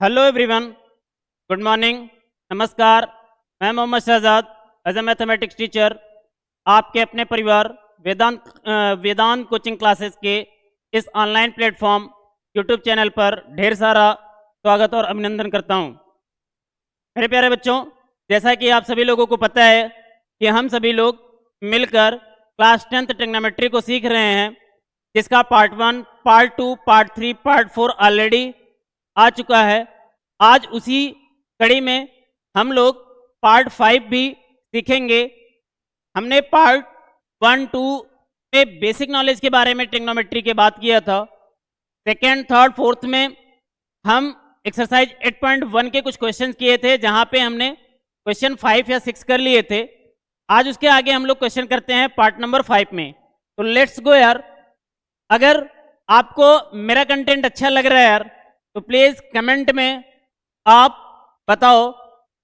Hello everyone, good morning, नमस्कार। मैं Mohammad Shahzad as a mathematics teacher आपके अपने परिवार वेदांत कोचिंग क्लासेस के इस ऑनलाइन प्लेटफॉर्म यूट्यूब चैनल पर ढेर सारा स्वागत और अभिनंदन करता हूं। मेरे प्यारे बच्चों, जैसा कि आप सभी लोगों को पता है कि हम सभी लोग मिलकर क्लास 10th ट्रिग्नोमेट्री को सीख रहे हैं, जिसका part 1, part 2, part 3, part 4 already आ चुका है। आज उसी कड़ी में हम लोग पार्ट 5 भी सीखेंगे। हमने पार्ट 1, 2 में बेसिक नॉलेज के बारे में ट्रिग्नोमेट्री की बात किया था। सेकेंड, थर्ड, फोर्थ में हम एक्सरसाइज 8.1 के कुछ क्वेश्चन किए थे, जहां पे हमने क्वेश्चन 5 या 6 कर लिए थे। आज उसके आगे हम लोग क्वेश्चन करते हैं पार्ट नंबर 5 में। तो लेट्स गो यार। अगर आपको मेरा कंटेंट अच्छा लग रहा है यार, तो प्लीज़ कमेंट में आप बताओ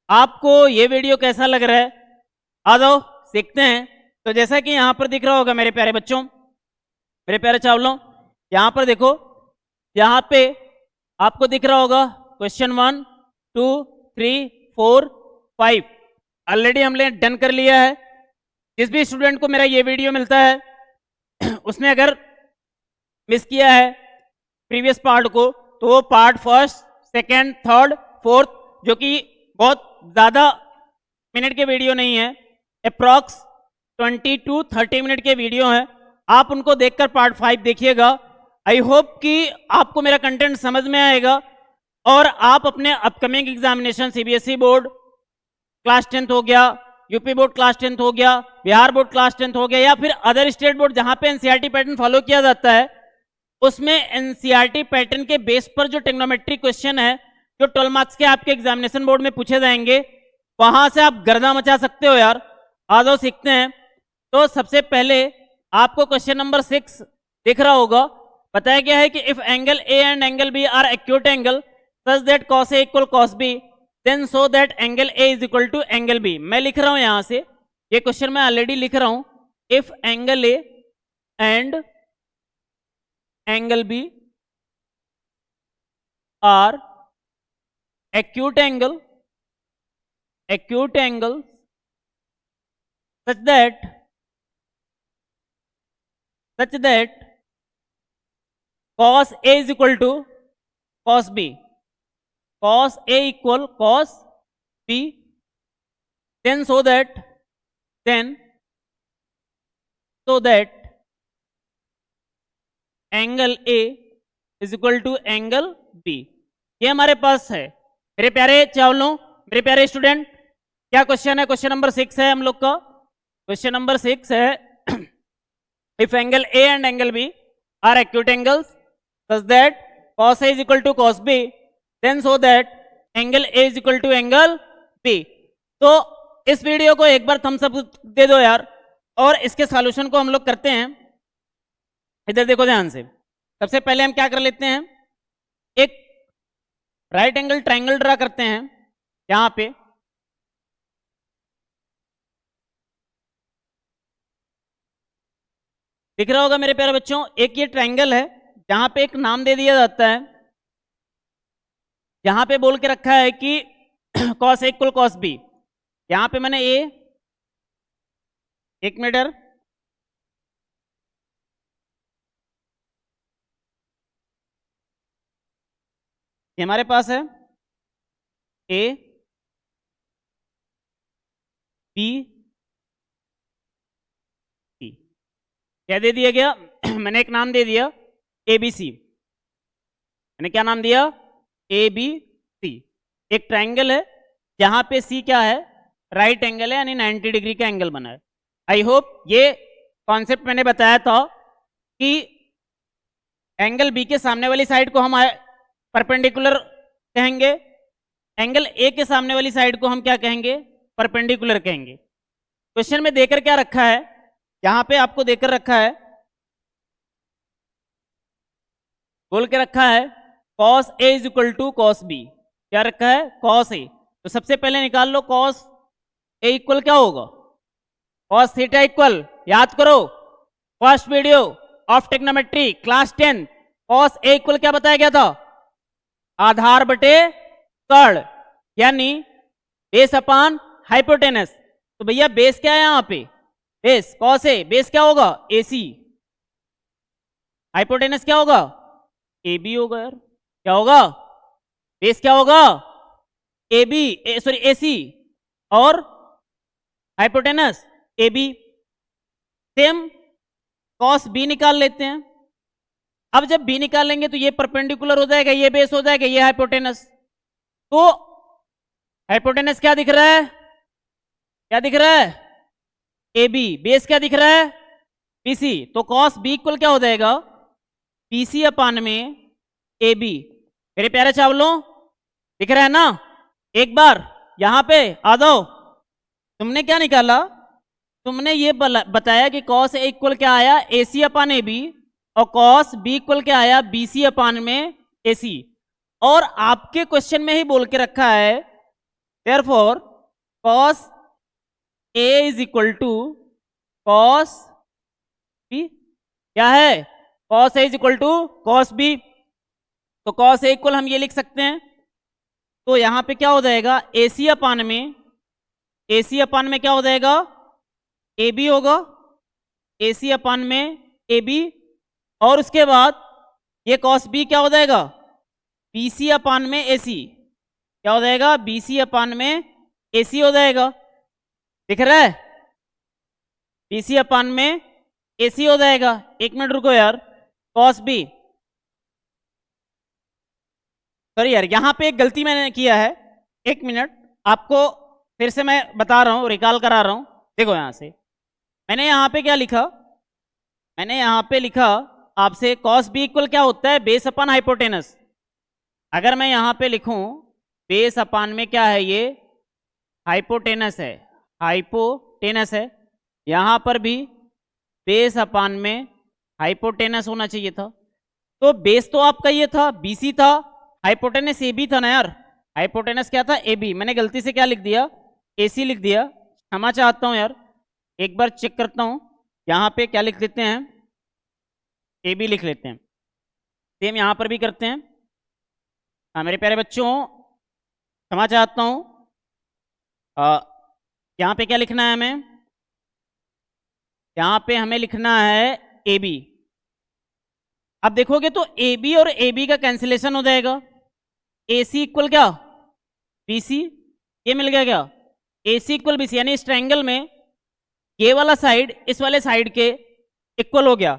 आपको ये वीडियो कैसा लग रहा है। आ जाओ सीखते हैं। तो जैसा कि यहाँ पर दिख रहा होगा मेरे प्यारे बच्चों, मेरे प्यारे चावलों, यहाँ पर देखो, यहाँ पे आपको दिख रहा होगा क्वेश्चन 1, 2, 3, 4, 5 ऑलरेडी हमने डन कर लिया है। जिस भी स्टूडेंट को मेरा ये वीडियो मिलता है उसने अगर मिस किया है प्रीवियस पार्ट को, तो वो part first, second, third, fourth, जो कि बहुत ज़्यादा मिनट के वीडियो नहीं है, अप्रॉक्स 20 to 30 मिनट के वीडियो हैं, आप उनको देखकर पार्ट 5 देखिएगा। आई होप कि आपको मेरा कंटेंट समझ में आएगा और आप अपने upcoming examination CBSE board class 10th हो गया, यूपी बोर्ड क्लास 10th हो गया, बिहार बोर्ड क्लास 10th हो गया, या फिर अदर स्टेट बोर्ड जहां पे एनसीईआरटी पैटर्न फॉलो किया जाता है, उसमें एनसीईआरटी पैटर्न के बेस पर जो ट्रिग्नोमेट्री क्वेश्चन है, जो 12 मार्क्स के आपके एग्जामिनेशन बोर्ड में पूछे जाएंगे, वहां से आप गर्दा मचा सकते हो यार। आ जाओ सीखते हैं। तो सबसे पहले आपको क्वेश्चन नंबर 6 दिख रहा होगा। बताया गया है कि if angle A and angle B are acute angle such that cos A equal cos B, then so that angle A is equal to angle B. मैं लिख रहा हूं यहां से, ये क्वेश्चन मैं ऑलरेडी लिख रहा हूं। If angle A and angle B are acute angles such that cos A is equal to cos B, cos A equal cos B, then so that angle A is equal to angle B। ये हमारे पास है मेरे प्यारे चावलों, मेरे प्यारे student. क्या question है? क्वेश्चन नंबर 6 है हम लोग का। क्वेश्चन नंबर 6 है if angle A and angle B are acute angles such that cos A is equal to cos B, then so that angle A is equal to angle B। तो इस video को एक बार Thums up दे दो यार, और इसके solution को हम लोग करते हैं। इधर देखो ध्यान से। सबसे पहले हम क्या कर लेते हैं, एक राइट एंगल ट्राइंगल ड्रा करते हैं। यहां पे दिख रहा होगा मेरे प्यारे बच्चों, एक ये ट्राइंगल है जहां पे एक नाम दे दिया जाता है। यहां पे बोल के रखा है कि cos A equal cos B। यहां पे मैंने ए, 1 मीटर, ये हमारे पास है ए बी सी। क्या दे दिया गया मैंने एक नाम दे दिया ए बी सी। मैंने क्या नाम दिया? A B C. एक ट्राइंगल है जहां पे सी क्या है? राइट एंगल है, यानी 90 डिग्री का एंगल बना है। आई होप ये कॉन्सेप्ट मैंने बताया था कि एंगल बी के सामने वाली साइड को हम परपेंडिकुलर कहेंगे, एंगल ए के सामने वाली साइड को हम क्या कहेंगे? परपेंडिकुलर कहेंगे। क्वेश्चन में देकर क्या रखा है? यहां पे आपको देकर रखा है, बोल के रखा है cos A is equal to cos B। क्या रखा है? cos A। तो सबसे पहले निकाल लो cos A इक्वल क्या होगा? cos थीटा इक्वल, याद करो first video of trigonometry class 10, cos A equal क्या बताया गया था? आधार बटे कर्ड यानी बेस अपान हाइपोटेनस। तो भैया बेस क्या है यहाँ पे, बेस कॉस ए, बेस क्या होगा AC, हाइपोटेनस क्या होगा AB होगा यार, क्या होगा बेस क्या होगा AB, सॉरी AC, और hypotenuse AB। Same cos B निकाल लेते हैं। अब जब B निकालेंगे तो ये परपेंडिकुलर हो जाएगा, ये बेस हो जाएगा, ये हाइपोटेनस। तो हाइपोटेनस क्या दिख रहा है, क्या दिख रहा है AB, बेस क्या दिख रहा है BC। तो कॉस B इक्वल क्या हो जाएगा BC अपान में AB। मेरे प्यारे चावलों दिख रहा है ना, एक बार यहां पे आ जाओ। तुमने क्या निकाला, तुमने ये बताया कि कॉस A इक्वल क्या आया AC अपान AB, और कॉस B इक्वल क्या आया BC अपान में AC। और आपके क्वेश्चन में ही बोल के रखा है therefore cos A is equal to cos B, क्या है cos A is equal to cos B। तो cos A इक्वल हम ये लिख सकते हैं, तो यहां पे क्या हो जाएगा AC अपान में, AC अपान में क्या हो जाएगा AB होगा, AC अपान में AB, और उसके बाद ये cos B क्या हो जाएगा BC अपान में AC, क्या हो जाएगा BC अपान में AC हो जाएगा। दिख रहा है BC अपान में AC हो जाएगा। एक मिनट रुको यार, cos B, सॉरी यार यहां पे एक गलती मैंने किया है, एक मिनट आपको फिर से मैं बता रहा हूं, रिकॉल करा रहा हूं। देखो यहां से मैंने यहां पे क्या लिखा, मैंने यहां पे लिखा आपसे cos B इक्वल क्या होता है बेस अपान हाइपोटेनस। अगर मैं यहां पे लिखूं बेस अपान में क्या है ये हाइपोटेनस है, हाइपोटेनस है, यहां पर भी बेस अपान में हाइपोटेनस होना चाहिए था। तो बेस तो आपका ये था BC था, हाइपोटेनस AB था ना यार, हाइपोटेनस क्या था AB, मैंने गलती से क्या लिख दिया AC लिख दिया, क्षमा चाहता हूं यार। एक बार चेक करता हूं, यहां पे क्या लिख लेते हैं AB लिख लेते हैं, सेम यहां पर भी करते हैं। हाँ मेरे प्यारे बच्चों क्षमा चाहता हूं, यहाँ पे क्या लिखना है हमें, यहाँ पे हमें लिखना है AB। अब देखोगे तो AB और AB का कैंसिलेशन हो जाएगा, AC इक्वल क्या BC, ये मिल गया क्या AC इक्वल BC, यानी इस ट्रायंगल में ये वाला साइड इस वाले साइड के इक्वल हो गया।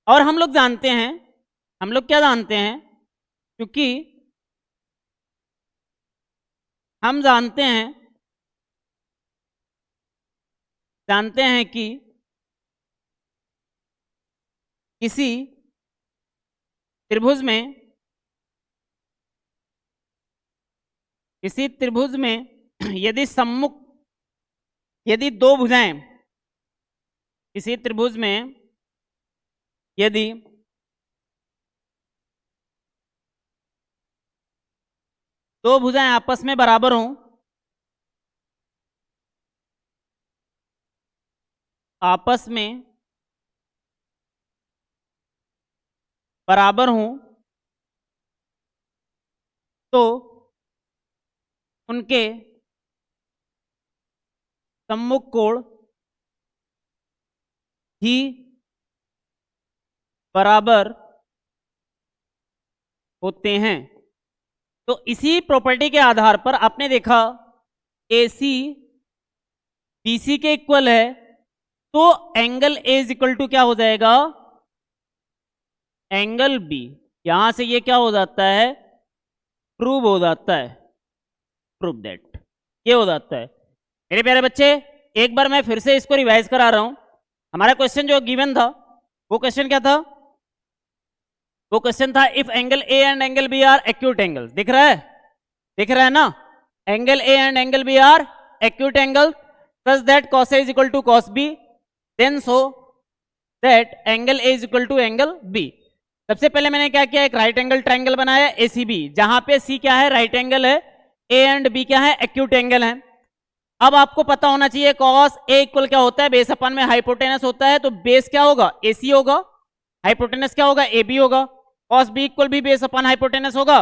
और हम लोग जानते हैं, हम लोग क्या जानते हैं, क्योंकि हम जानते हैं कि किसी त्रिभुज में, किसी त्रिभुज में यदि सम्मुख, यदि दो भुजाएं, किसी त्रिभुज में यदि दो भुजाएं आपस में बराबर हों, आपस में बराबर हों, तो उनके सम्मुख कोण ही बराबर होते हैं। तो इसी प्रॉपर्टी के आधार पर आपने देखा AC BC के इक्वल है, तो angle A is equal to क्या हो जाएगा एंगल B। यहां से ये क्या हो जाता है प्रूव हो जाता है, प्रूव दैट, ये हो जाता है। मेरे प्यारे बच्चे एक बार मैं फिर से इसको रिवाइज करा रहा हूं। हमारा क्वेश्चन जो गिवन था वो क्वेश्चन क्या था, वो क्वेश्चन था if angle A and angle B are acute angle. दिख रहा है, दिख रहा है ना, angle A and angle B are acute angle such that cos A is equal to cos B, then so that angle A is equal to angle B। सबसे पहले मैंने क्या किया, एक राइट एंगल ट्रायंगल बनाया ACB, जहां पे C क्या है राइट एंगल है, A एंड B क्या है एक्यूट एंगल है। अब आपको पता होना चाहिए cos A इक्वल क्या होता है बेस अपन में हाइपोटेनस होता है, तो बेस क्या होगा AC होगा, हाइपोटेनस क्या होगा AB होगा, cos B इक्वल भी बेस अपन हाइपोटेनस होगा,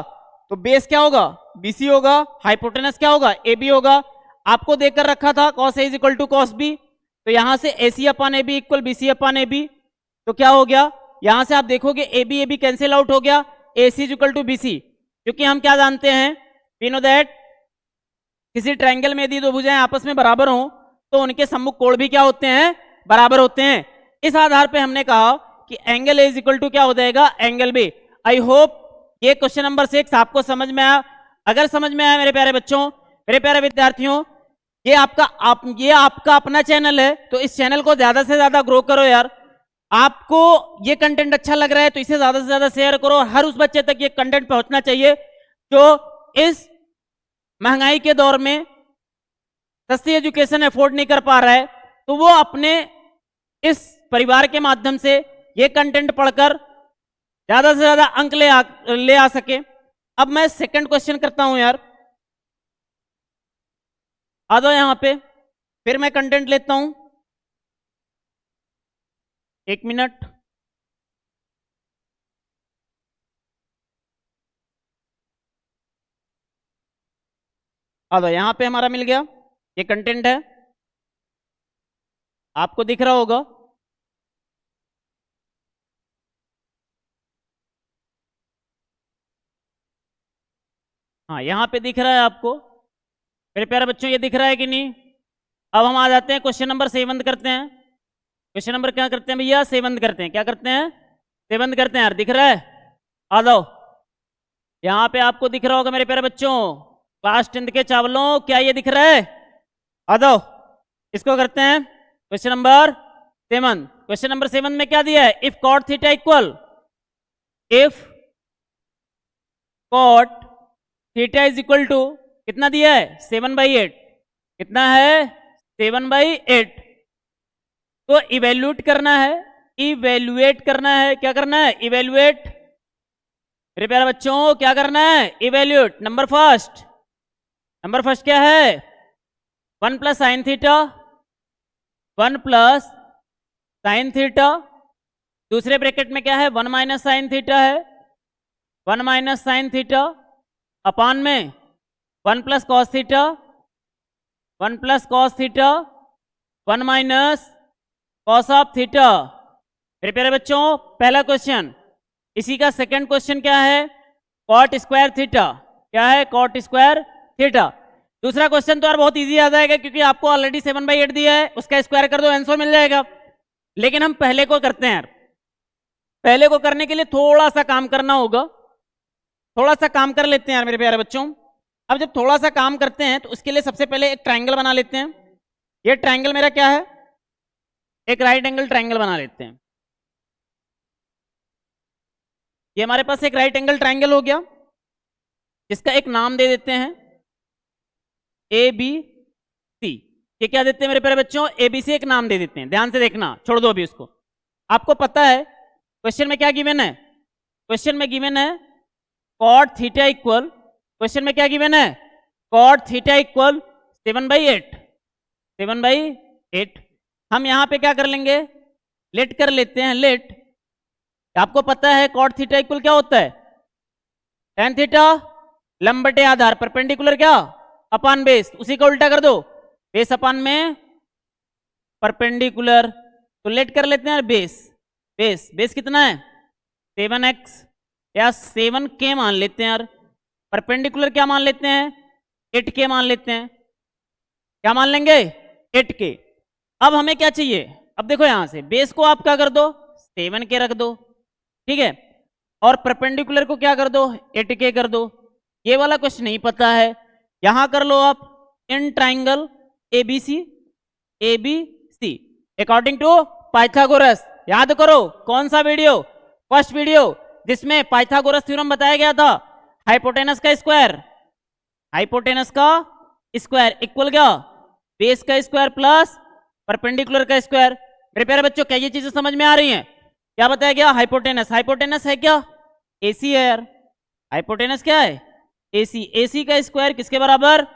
तो बेस क्या होगा, BC होगा, हाइपोटेनस क्या होगा, AB होगा। आपको देकर रखा था cos A is equal to cos B, तो यहां से AC upon AB equal BC upon AB, तो क्या हो गया, यहां से आप देखोगे AB कैंसिल आउट हो गया, AC is equal to BC, क्योंकि हम क्या जानते हैं, वी नो दैट किसी ट्रायंगल में यदि दो भुजाएं आपस में बराबर हों तो उनके सम्मुख कोण भी क्या होते हैं, बराबर होते हैं। इस आधार पे हमने कहा कि angle A is equal to क्या हो जाएगा, एंगल बी। आई होप ये क्वेश्चन नंबर 6 आपको समझ में आया। अगर समझ में आया मेरे प्यारे बच्चों, मेरे प्यारे विद्यार्थियों, ये आपका अपना चैनल है, तो इस चैनल को ज्यादा से ज्यादा ग्रो करो यार। आपको ये कंटेंट अच्छा लग रहा है तो इसे ज्यादा से ज्यादा शेयर करो, हर उस बच्चे तक ये कंटेंट पहुंचना चाहिए जो इस महंगाई के दौर में सस्ती एजुकेशन अफोर्ड नहीं कर पा रहा है, तो वो अपने इस परिवार के माध्यम से ये कंटेंट पढ़कर ज्यादा से ज्यादा अंक ले आ सके। अब मैं सेकंड क्वेश्चन करता हूं यार, आ जाओ यहां पे, फिर मैं कंटेंट लेता हूं, 1 मिनट। आ जाओ यहां पे, हमारा मिल गया, ये कंटेंट है, आपको दिख रहा होगा। हाँ यहां पे दिख रहा है आपको मेरे प्यारे बच्चों, ये दिख रहा है कि नहीं। अब हम आ जाते हैं क्वेश्चन नंबर 7 करते हैं। क्वेश्चन नंबर क्या करते हैं भैया, 7 करते हैं। क्या करते हैं, 7 करते हैं यार, दिख रहा है, आ जाओ। यहां पे आपको दिख रहा होगा मेरे प्यारे बच्चों, क्लास 10 के चावलों, क्या ये दिख रहा है, आ जाओ इसको करते हैं क्वेश्चन नंबर 7। क्वेश्चन नंबर 7 में क्या दिया है, if cot theta equal, if cot theta is equal to कितना दिया है, 7/8, कितना है, 7/8। तो इवेल्यूएट करना है, इवेल्युएट करना है, क्या करना है, इवेल्युएट। मेरे प्यारे बच्चों क्या करना है, इवेल्युएट। नंबर फर्स्ट क्या है, 1 plus sine theta, 1 plus sine theta, दूसरे ब्रैकेट में क्या है, 1 माइनस साइन थीटा है, 1 माइनस साइन थीटा अपान में 1 plus cos theta, 1 plus cos theta, 1 minus cos of theta. मेरे प्यारे बच्चों पहला क्वेश्चन, इसी का सेकंड क्वेश्चन क्या है, कॉट स्क्वायर थीटा, क्या है, कॉट स्क्वायर थीटा। दूसरा क्वेश्चन तो यार बहुत इजी आ जाएगा क्योंकि आपको ऑलरेडी 7/8 दिया है, उसका स्क्वायर कर दो, आंसर मिल जाएगा। लेकिन हम पहले को करते हैं यार, पहले को करने के लिए थोड़ा सा काम करना होगा, थोड़ा सा काम कर लेते हैं यार मेरे प्यारे बच्चों। अब जब थोड़ा सा काम करते हैं तो उसके लिए सबसे पहले एक ट्रायंगल बना लेते हैं। ये ट्रायंगल मेरा क्या है, एक राइट एंगल ट्रायंगल बना लेते हैं। ये हमारे पास एक राइट एंगल ट्रायंगल हो गया, जिसका एक नाम दे देते हैं ABC। ये क्या देते हैं मेरे प्यारे बच्चों, ABC एक नाम दे देते हैं। ध्यान से देखना, छोड़ दो अभी उसको। आपको पता है क्वेश्चन में क्या गिवन है, क्वेश्चन में गिवन है कॉट थीटा इक्वल, क्वेश्चन में क्या गिवन है, कॉट थीटा इक्वल 7/8, 7/8। हम यहां पे क्या कर लेंगे, लेट कर लेते हैं, लेट। आपको पता है कॉट थीटा इक्वल क्या होता है, tan थीटा लंब बटे आधार, परपेंडिकुलर क्या, अपान बेस, उसी का उल्टा कर दो, बेस अपान में परपेंडिकुलर। तो लेट कर लेते हैं बेस, बेस कितना है 7x या 7k मान लेते हैं यार, परपेंडिकुलर क्या मान लेते हैं, 8k मान लेते हैं, क्या मान लेंगे, 8k। अब हमें क्या चाहिए, अब देखो यहां से बेस को आप क्या कर दो, 7k रख दो, ठीक है, और परपेंडिकुलर को क्या कर दो, 8k कर दो। ये वाला कुछ नहीं पता है, यहां कर लो आप in triangle ABC according to Pythagoras. याद करो कौन सा वीडियो, फर्स्ट वीडियो जिसमें पाइथागोरस थ्योरम बताया गया था, हाइपोटेनस का स्क्वायर इक्वल क्या, बेस का स्क्वायर प्लस परपेंडिकुलर का स्क्वायर। मेरे प्यारे बच्चों क्या ये चीजें समझ में आ रही हैं, क्या बताया गया, हाइपोटेनस है क्या, AC है यार, हाइपोटेनस क्या है, AC का स्क्वायर किसके बराबर,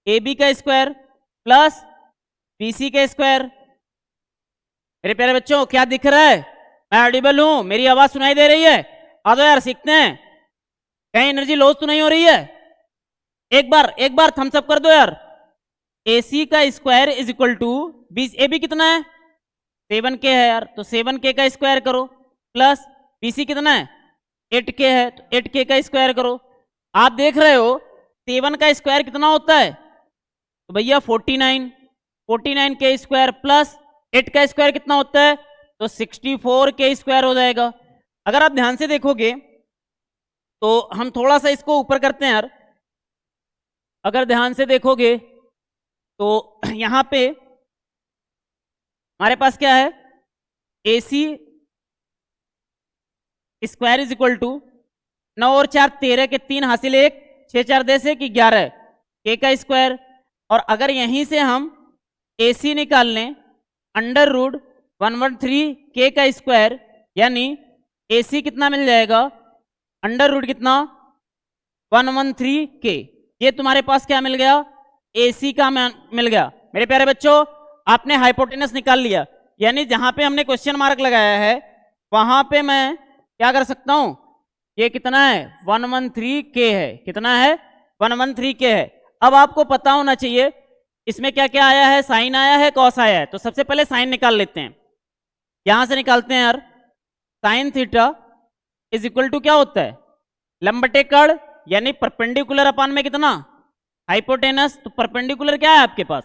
AB का स्क्वायर प्लस BC का स्क्वायर। मेरे प्यारे बच्चों क्या दिख रहा है, मैं ऑडिबल हूं, मेरी आवाज सुनाई दे रही है, आ जाओ यार सीखते हैं। कहीं एनर्जी लॉस तो नहीं हो रही है? एक बार थम्स अप कर दो यार। AC का square is equal to AB कितना है? 7K है यार, तो 7K का स्क्वायर करो, प्लस BC कितना है? 8K है, तो 8K का स्क्वायर करो। आप देख रहे हो 7 का स्क्वायर कितना होता है? तो भैया 49K स्क्वायर प्लस 8 का स्क्वायर कितना होता है? तो 64K स्क्वायर हो जाएगा। अगर आप ध्यान से देखोगे तो हम थोड़ा सा इसको ऊपर करते हैं यार। अगर ध्यान से देखोगे तो यहां पे हमारे पास क्या है? AC square is equal to 9 और 4 13 के 3 हासिल 1 6 4 10 1 11 K का स्क्वायर। और अगर यहीं से हम AC निकाल लें अंडर रूट 113 K का स्क्वायर, यानी AC कितना मिल जाएगा? अंडर रूट कितना? 113 K। ये तुम्हारे पास क्या मिल गया? AC का मिल गया। मेरे प्यारे बच्चों, आपने हाइपोटेनस निकाल लिया, यानी जहां पे हमने क्वेश्चन मार्क लगाया है वहां पे मैं क्या कर सकता हूं? ये कितना है? 113K है। कितना है? 113K है। अब आपको पता होना चाहिए इसमें क्या क्या आया है, साइन आया है, कॉस आया है। तो सबसे पहले साइन निकाल लेते हैं, यहां से निकालते हैं यार। Sine theta is equal to क्या होता है? लंबटे कड़, यानी परपेंडिकुलर अपान में कितना? हाइपोटेनस। तो परपेंडिकुलर क्या है आपके पास?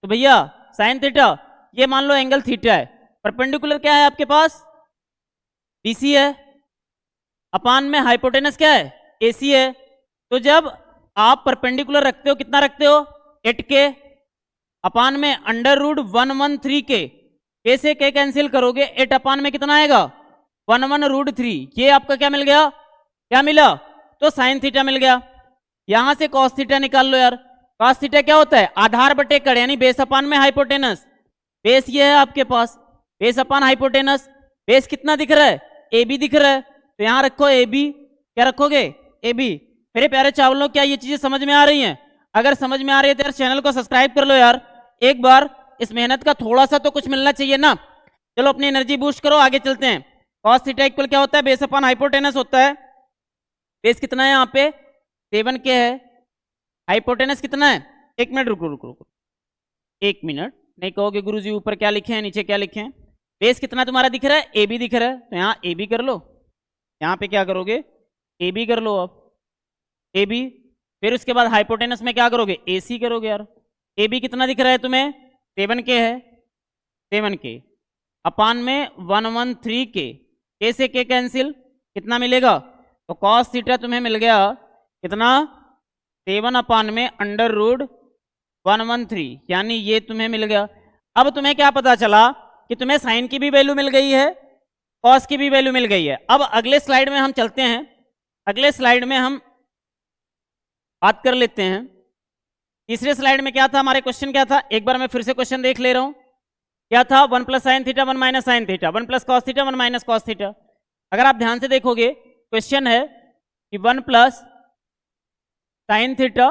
तो भैया साइन थीटा, ये मान लो एंगल थीटा है, परपेंडिकुलर क्या है आपके पास? BC है, अपान में हाइपोटेनस क्या है? AC है। तो जब आप परपेंडिकुलर रखते हो कितना रखते हो? 8K, अपान में अंडर रूट 113K, K से K कैंसिल करोगे 8 अपान में कितना आएगा? 11√3। ये आपका क्या मिल गया? क्या मिला? तो साइन थीटा मिल गया। यहां से कॉस थीटा निकाल लो यार। कॉस थीटा क्या होता है? आधार बटे कड़, यानी बेस अपान में हाइपोटेनस। बेस ये है आपके पास, बेस अपान हाइपोटेनस। बेस कितना दिख रहा है? AB दिख रहा है, तो यहां रखो AB। क्या रखोगे? AB। मेरे प्यारे चावलों, क्या ये चीजें समझ में आ रही हैं? अगर समझ में आ रही है तो यार चैनल को सब्सक्राइब कर लो यार। एक बार इस मेहनत का थोड़ा सा तो कुछ मिलना चाहिए ना। चलो अपनी एनर्जी बूस्ट करो, आगे चलते हैं। कॉस थीटा इक्वल क्या होता है? बेस अपान हाइपोटेनस होता है। बेस कितना है यहाँ पे? 7K है। हाइपोटेनस कितना है? एक मिनट रुको रुको रुको, एक मिनट। नहीं कहोगे गुरुजी ऊपर क्या लिखे हैं नीचे क्या लिखे हैं? बेस कितना तुम्हारा दिख रहा है? AB दिख रहा है, तो यहाँ AB कर लो। यहाँ पे क्या करोगे? AB कर लो। अब AB, फिर उसके बाद हाइपोटेनस में क्या करोगे? AC करोगे यार। AB कितना दिख रहा है तुम्हें? 7K है, 7K अपान में 113K, K से K कैंसिल, कितना मिलेगा? तो कॉस थीटा तुम्हें मिल गया कितना? 7 अपान में अंडर रूट 113, यानी ये तुम्हें मिल गया। अब तुम्हें क्या पता चला कि तुम्हें साइन की भी वैल्यू मिल गई है, कॉस की भी वैल्यू मिल गई है। अब अगले स्लाइड में हम चलते हैं। अगले स्लाइड में हम बात कर लेते हैं। तीसरे स्लाइड में क्या था हमारे? क्वेश्चन क्या था? एक बार मैं फिर से क्वेश्चन देख ले रहा हूं। क्या था? 1 plus sine theta 1 minus sine theta, 1 plus cos theta 1 minus cos theta. अगर आप ध्यान से देखोगे क्वेश्चन है कि 1 plus sine theta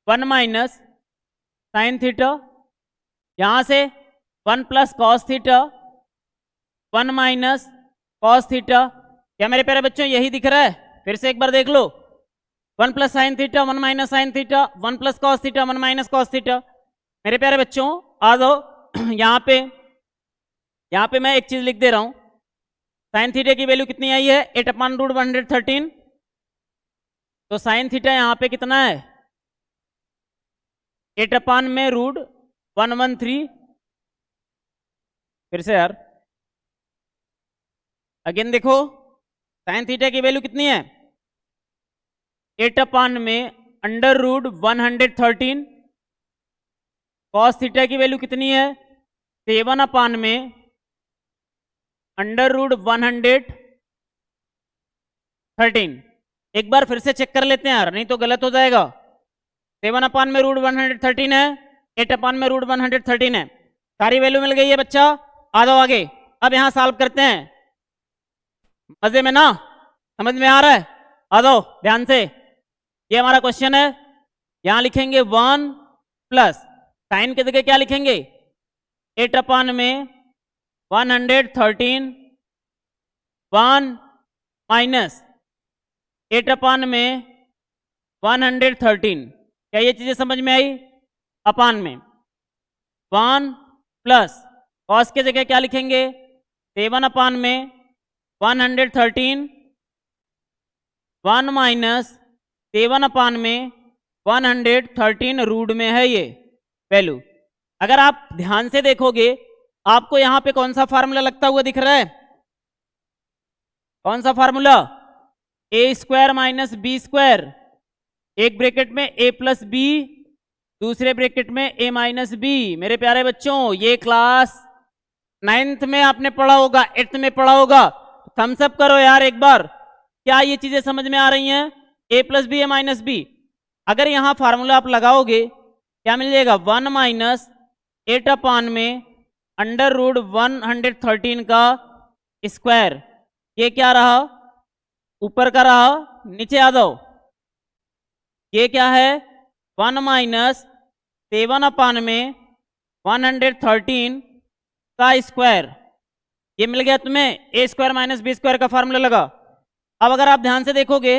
1 minus sine theta, यहां से 1 plus cos theta 1 minus cos theta. क्या मेरे प्यारे बच्चों यही दिख रहा है? फिर से एक बार देख लो। 1 plus sine theta 1 minus sine theta, 1 plus cos theta 1 minus cos theta. मेरे प्यारे बच्चों आ जाओ यहाँ पे मैं एक चीज लिख दे रहा हूं। साइन थीटा की वैल्यू कितनी आई है? 8 अपान रूट 113। तो साइन थीटा यहाँ पे कितना है? 8 अपान में रूट 113। फिर से यार अगेन देखो, साइन थीटा की वैल्यू कितनी है? 8 अपान में अंडर रूट 113। कॉस थीटा की वैल्यू कितनी है? 7 अपान में अंडर रूट 113। एक बार फिर से चेक कर लेते हैं यार, नहीं तो गलत हो जाएगा। 7 अपान में रूट 113 है, 8 अपान में रूट 113 है। सारी वैल्यू मिल गई है बच्चा। आ जाओ आगे। अब यहां सॉल्व करते हैं। मजे में ना? समझ में आ रहा है? आ जाओ ध्यान से। ये हमारा क्वेश्चन है। यहां लिखेंगे 1 प्लस साइन की जगह क्या लिखेंगे? 8 अपान में 113 1 माइनस 8 अपान में 113। क्या ये चीजें समझ में आई? अपान में 1 प्लस कॉस के जगह क्या लिखेंगे? 7 अपान में 113, 1 माइनस 7 अपान में 113 रूट में है ये वैल्यू। अगर आप ध्यान से देखोगे आपको यहां पे कौन सा फार्मूला लगता हुआ दिख रहा है? कौन सा फार्मूला? ए स्क्वायर माइनस बी स्क्वायर, एक ब्रैकेट में ए प्लस बी, दूसरे ब्रैकेट में ए माइनस बी। मेरे प्यारे बच्चों ये क्लास 9th में आपने पढ़ा होगा, 8th में पढ़ा होगा। थम्स अप करो यार एक बार, क्या ये चीजें समझ में आ रही हैं? ए प्लस बी, ए माइनस बी। अगर यहां फार्मूला आप लगाओगे क्या मिल जाएगा? 1 माइनस 8 अपान में अंडर रूट 113 का स्क्वायर। ये क्या रहा? ऊपर का रहा, नीचे आ जाओ। ये क्या है? 1 माइनस 7 अपान में 113 का स्क्वायर। ये मिल गया तुम्हें, ए स्क्वायर माइनस बी स्क्वायर का फार्मूला लगा। अब अगर आप ध्यान से देखोगे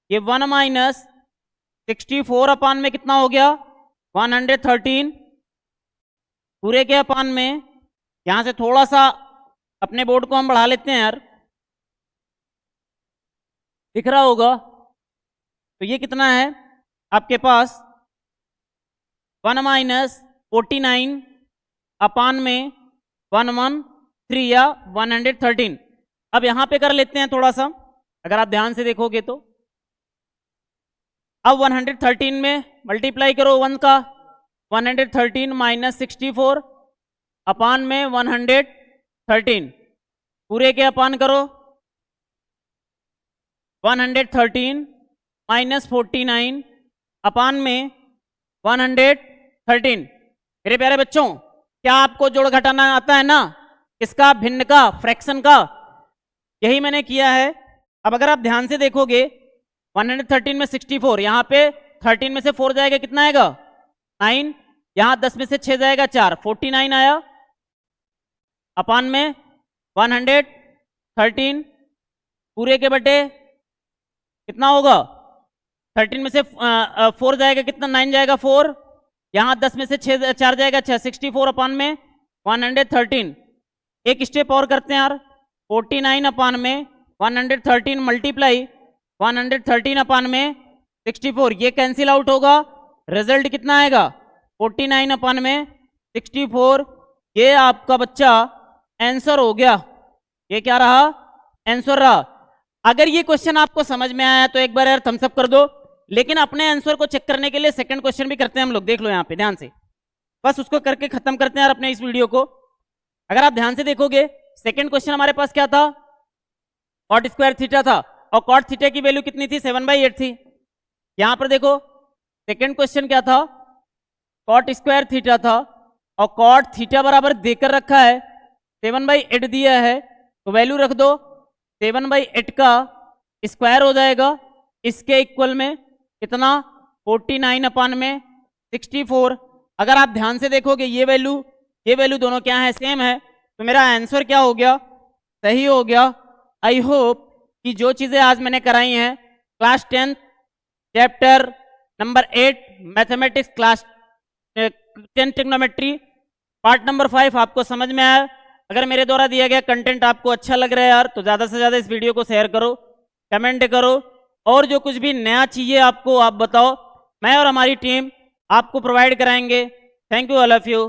ये 1 माइनस 64 अपान में कितना हो गया? 113 पूरे के अपान में, यहां से थोड़ा सा अपने बोर्ड को हम बढ़ा लेते हैं यार, दिख रहा होगा। तो ये कितना है आपके पास? 1 माइनस 49 अपान में 113 या 113। अब यहां पे कर लेते हैं थोड़ा सा, अगर आप ध्यान से देखोगे तो। अब 113 में मल्टीप्लाई करो 1 का, 113 माइनस 64 अपान में 113 पूरे के अपान करो। 113 माइनस 49 अपान में 113। मेरे प्यारे बच्चों क्या आपको जोड़ घटाना आता है ना? किसका? भिन्न का, फ्रैक्शन का। यही मैंने किया है। अब अगर आप ध्यान से देखोगे 113 में 64, यहाँ पे 13 में से 4 जाएगा, कितना आएगा? 9। यहाँ 10 में से 6 जाएगा 4, 49 आया। अपान में 113 पूरे के बटे कितना होगा? 13 में से 4 जाएगा, कितना? 9 जाएगा 4। यहाँ 10 में से 6 4 जाएगा 6, 64 अपान में 113। एक स्टेप और करते हैं यार, 49 अपान में 113 मल्टीप्लाई 113 अपान में 64, ये कैंसिल आउट होगा। रिजल्ट कितना आएगा? 49 अपान में 64। ये आपका बच्चा आंसर हो गया। ये क्या रहा? आंसर रहा। अगर ये क्वेश्चन आपको समझ में आया तो एक बार यार थम्स अप कर दो। लेकिन अपने आंसर को चेक करने के लिए सेकंड क्वेश्चन भी करते हैं हम लोग, देख लो यहाँ पे ध्यान से, बस उसको करके खत्म करते हैं यार अपने इस वीडियो को। अगर आप ध्यान से देखोगे सेकंड क्वेश्चन हमारे पास क्या था? कॉट स्क्वायर थीटा था, और कॉट थीटा की वैल्यू कितनी थी? 7/8 थी। यहां पर देखो सेकंड क्वेश्चन क्या था? कॉट स्क्वायर थीटा था, और कॉट थीटा बराबर देकर रखा है 7/8 दिया है, तो वैल्यू रख दो। 7/8 का स्क्वायर हो जाएगा, इसके इक्वल में कितना? 49 अपान में 64। अगर आप ध्यान से देखोगे ये वैल्यू दोनों क्या है? सेम है। तो मेरा आंसर क्या हो गया? सही हो गया। आई होप कि जो चीज़ें आज मैंने कराई हैं class 10 chapter number 8 mathematics, class 10 trigonometry part number 5 आपको समझ में आया। अगर मेरे द्वारा दिया गया कंटेंट आपको अच्छा लग रहा है यार, तो ज़्यादा से ज़्यादा इस वीडियो को शेयर करो, कमेंट करो, और जो कुछ भी नया चाहिए आपको आप बताओ, मैं और हमारी टीम आपको प्रोवाइड कराएंगे। Thank you all of you.